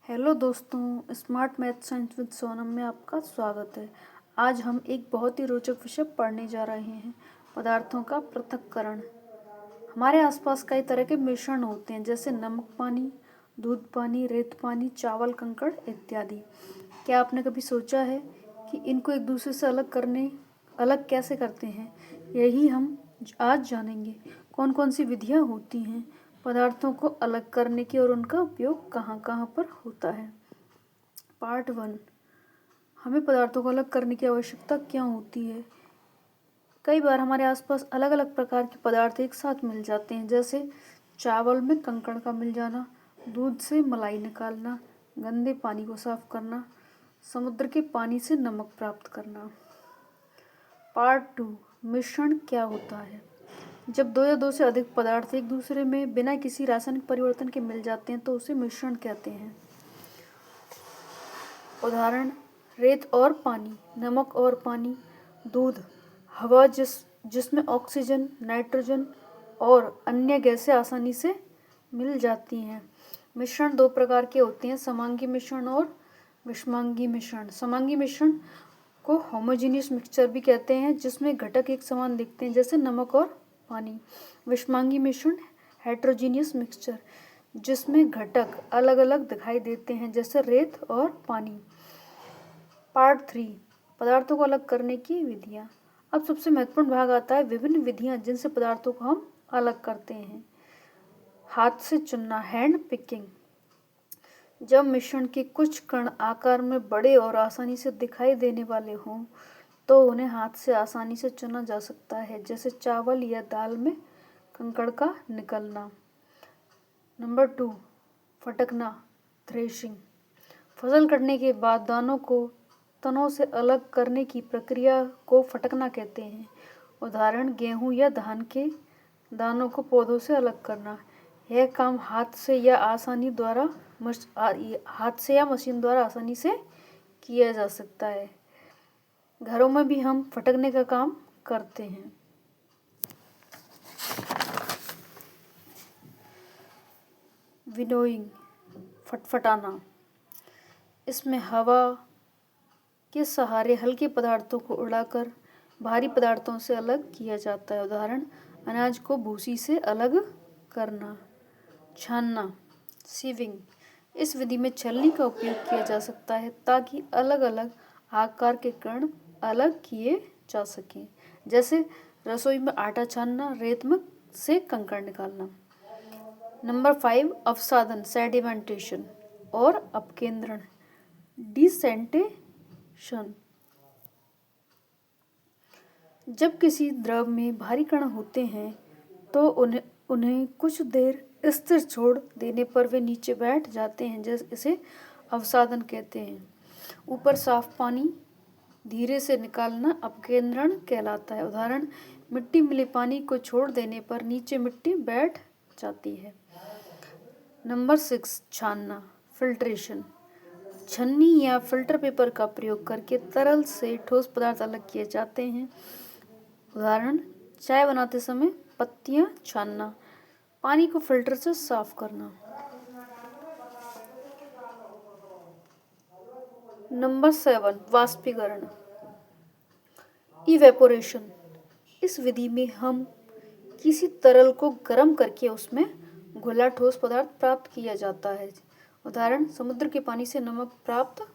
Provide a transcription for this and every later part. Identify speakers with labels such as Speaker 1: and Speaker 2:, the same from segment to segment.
Speaker 1: Hello दोस्तों, smart math science with Sonam में आपका स्वागत है। आज हम एक बहुत ही रोचक विषय पढ़ने जा रहे हैं, पदार्थों का पृथक्करण। हमारे आसपास कई तरह के मिश्रण होते हैं, जैसे नमक पानी, दूध पानी, रेत पानी, चावल कंकड़ इत्यादि। क्या आपने कभी सोचा है कि इनको एक दूसरे से अलग कैसे करते हैं? यही हम आज जानेंगे। कौन कौन सी विधियाँ होती हैं पदार्थों को अलग करने की और उनका उपयोग कहाँ कहाँ पर होता है। पार्ट 1, हमें पदार्थों को अलग करने की आवश्यकता क्यों होती है? कई बार हमारे आसपास अलग अलग प्रकार के पदार्थ एक साथ मिल जाते हैं, जैसे चावल में कंकड़ का मिल जाना, दूध से मलाई निकालना, गंदे पानी को साफ करना, समुद्र के पानी से नमक प्राप्त करना। पार्ट 2, मिश्रण क्या होता है? जब दो या दो से अधिक पदार्थ एक दूसरे में बिना किसी रासायनिक परिवर्तन के मिल जाते हैं तो उसे मिश्रण कहते हैं। उदाहरण: रेत और पानी, नमक और पानी, दूध, हवा जिसमें ऑक्सीजन, नाइट्रोजन और अन्य गैसें आसानी से मिल जाती हैं। मिश्रण दो प्रकार के होते हैं, समांगी मिश्रण और विषमांगी मिश्रण। समांगी मिश्रण को होमोजेनियस मिक्सचर भी कहते हैं, जिसमें घटक एक समान दिखते हैं, जैसे नमक और पानी। विषमांगी मिश्रण हेटेरोजीनियस मिक्सचर, जिसमें घटक अलग अलग दिखाई देते हैं, जैसे रेत और पानी। पार्ट 3, पदार्थों को अलग करने की विधियाँ। अब सबसे महत्वपूर्ण भाग आता है विभिन्न विधियाँ जिनसे पदार्थों को हम अलग करते हैं। हाथ से चुनना, हैंड पिकिंग। जब मिश्रण के कुछ कण आकार में बड़े और आसानी से दिखाई देने वाले हों तो उन्हें हाथ से आसानी से चुना जा सकता है, जैसे चावल या दाल में कंकड़ का निकलना। नंबर 2, फटकना, थ्रेशिंग। फसल कटने के बाद दानों को तनों से अलग करने की प्रक्रिया को फटकना कहते हैं। उदाहरण: गेहूं या धान के दानों को पौधों से अलग करना। यह काम हाथ से या मशीन द्वारा आसानी से किया जा सकता है। घरों में भी हम फटकने का काम करते हैं। विनोइंग, फटफटाना। इसमें हवा के सहारे हल्के पदार्थों को उड़ाकर भारी पदार्थों से अलग किया जाता है। उदाहरण: अनाज को भूसी से अलग करना। छानना, सीविंग। इस विधि में छलनी का उपयोग किया जा सकता है ताकि अलग अलग आकार के कण अलग किए जा सकें, जैसे रसोई में आटा छानना, रेत में से कंकड़ निकालना। नंबर 5, अवसादन, सेडिमेंटेशन और अपकेंद्रण, डिसेंटेशन। जब किसी द्रव में भारी कण होते हैं तो उन्हें कुछ देर स्थिर छोड़ देने पर वे नीचे बैठ जाते हैं, इसे अवसादन कहते हैं। ऊपर साफ पानी धीरे से निकालना अपकेंद्रण कहलाता है। उदाहरण: मिट्टी मिले पानी को छोड़ देने पर नीचे मिट्टी बैठ जाती है। नंबर 6, छानना, फिल्ट्रेशन। छन्नी या फिल्टर पेपर का प्रयोग करके तरल से ठोस पदार्थ अलग किए जाते हैं। उदाहरण: चाय बनाते समय पत्तियां छानना, पानी को फिल्टर से साफ करना। नंबर 7, वाष्पीकरण, इवेपोरेशन। इस विधि में हम किसी तरल को गर्म करके उसमें घुला ठोस पदार्थ प्राप्त किया जाता है। उदाहरण: समुद्र के पानी से नमक प्राप्त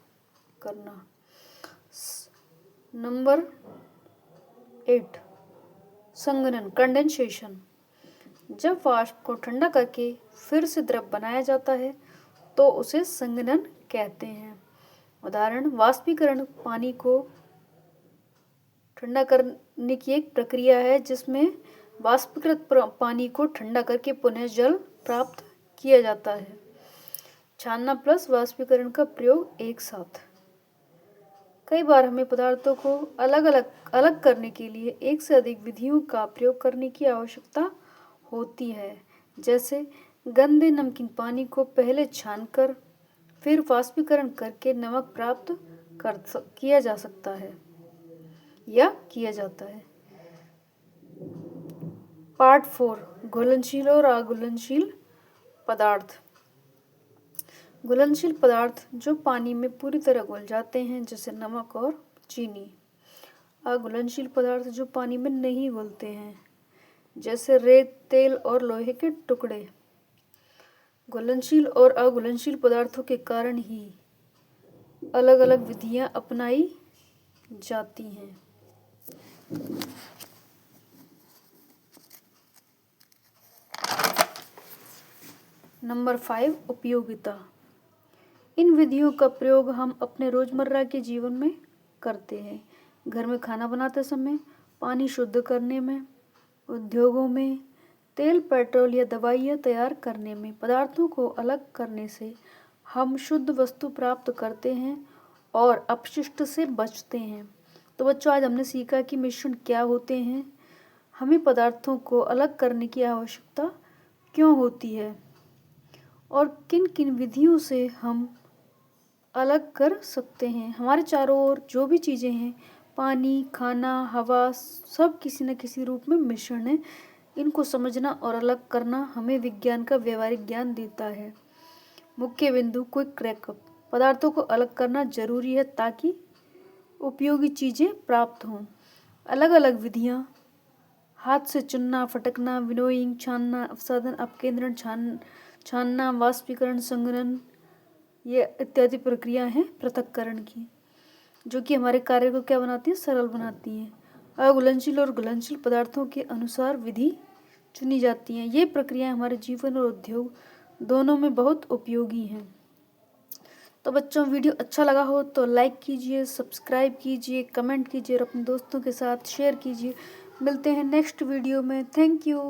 Speaker 1: करना। नंबर 8, संघनन, कंडेंसेशन। जब वाष्प को ठंडा करके फिर से द्रव बनाया जाता है तो उसे संघनन कहते हैं। उदाहरण: वाष्पीकरण पानी को ठंडा करने की एक प्रक्रिया है जिसमें वाष्पीकृत पानी को ठंडा करके पुनः जल प्राप्त किया जाता है। छानना प्लस वाष्पीकरण का प्रयोग एक साथ। कई बार हमें पदार्थों को अलग करने के लिए एक से अधिक विधियों का प्रयोग करने की आवश्यकता होती है, जैसे गंदे नमकीन पानी को पहले छानकर फिर वाष्पीकरण करके नमक प्राप्त किया जा सकता है या किया जाता है। पार्ट 4, घुलनशील और अघुलनशील पदार्थ। घुलनशील पदार्थ जो पानी में पूरी तरह घुल जाते हैं, जैसे नमक और चीनी। अघुलनशील पदार्थ जो पानी में नहीं घुलते हैं, जैसे रेत, तेल और लोहे के टुकड़े। घुलनशील और अघुलनशील पदार्थों के कारण ही अलग अलग विधियां अपनाई जाती हैं। नंबर 5, उपयोगिता। इन विधियों का प्रयोग हम अपने रोजमर्रा के जीवन में करते हैं। घर में खाना बनाते समय, पानी शुद्ध करने में, उद्योगों में तेल, पेट्रोल या दवाइयाँ तैयार करने में। पदार्थों को अलग करने से हम शुद्ध वस्तु प्राप्त करते हैं और अपशिष्ट से बचते हैं। तो बच्चों, आज हमने सीखा कि मिश्रण क्या होते हैं, हमें पदार्थों को अलग करने की आवश्यकता क्यों होती है और किन किन विधियों से हम अलग कर सकते हैं। हमारे चारों ओर जो भी चीज़ें हैं, पानी, खाना, हवा, सब किसी न किसी रूप में मिश्रण है। इनको समझना और अलग करना हमें विज्ञान का व्यवहारिक ज्ञान देता है। मुख्य बिंदु, क्विक रैकअप। पदार्थों को अलग करना जरूरी है ताकि उपयोगी चीज़ें प्राप्त हों। अलग अलग विधियाँ: हाथ से चुनना, फटकना, विनोइंग, छानना, अपसादन, अपकेंद्रण, छानना, वाष्पीकरण, संघनन, ये इत्यादि प्रक्रिया हैं पृथक्करण की, जो कि हमारे कार्य को क्या बनाती है, सरल बनाती हैं। अघुलनशील और घुलनशील पदार्थों के अनुसार विधि चुनी जाती हैं। ये प्रक्रियाएं हमारे जीवन और उद्योग दोनों में बहुत उपयोगी हैं। तो बच्चों, वीडियो अच्छा लगा हो तो लाइक कीजिए, सब्सक्राइब कीजिए, कमेंट कीजिए और अपने दोस्तों के साथ शेयर कीजिए। मिलते हैं नेक्स्ट वीडियो में। Thank you.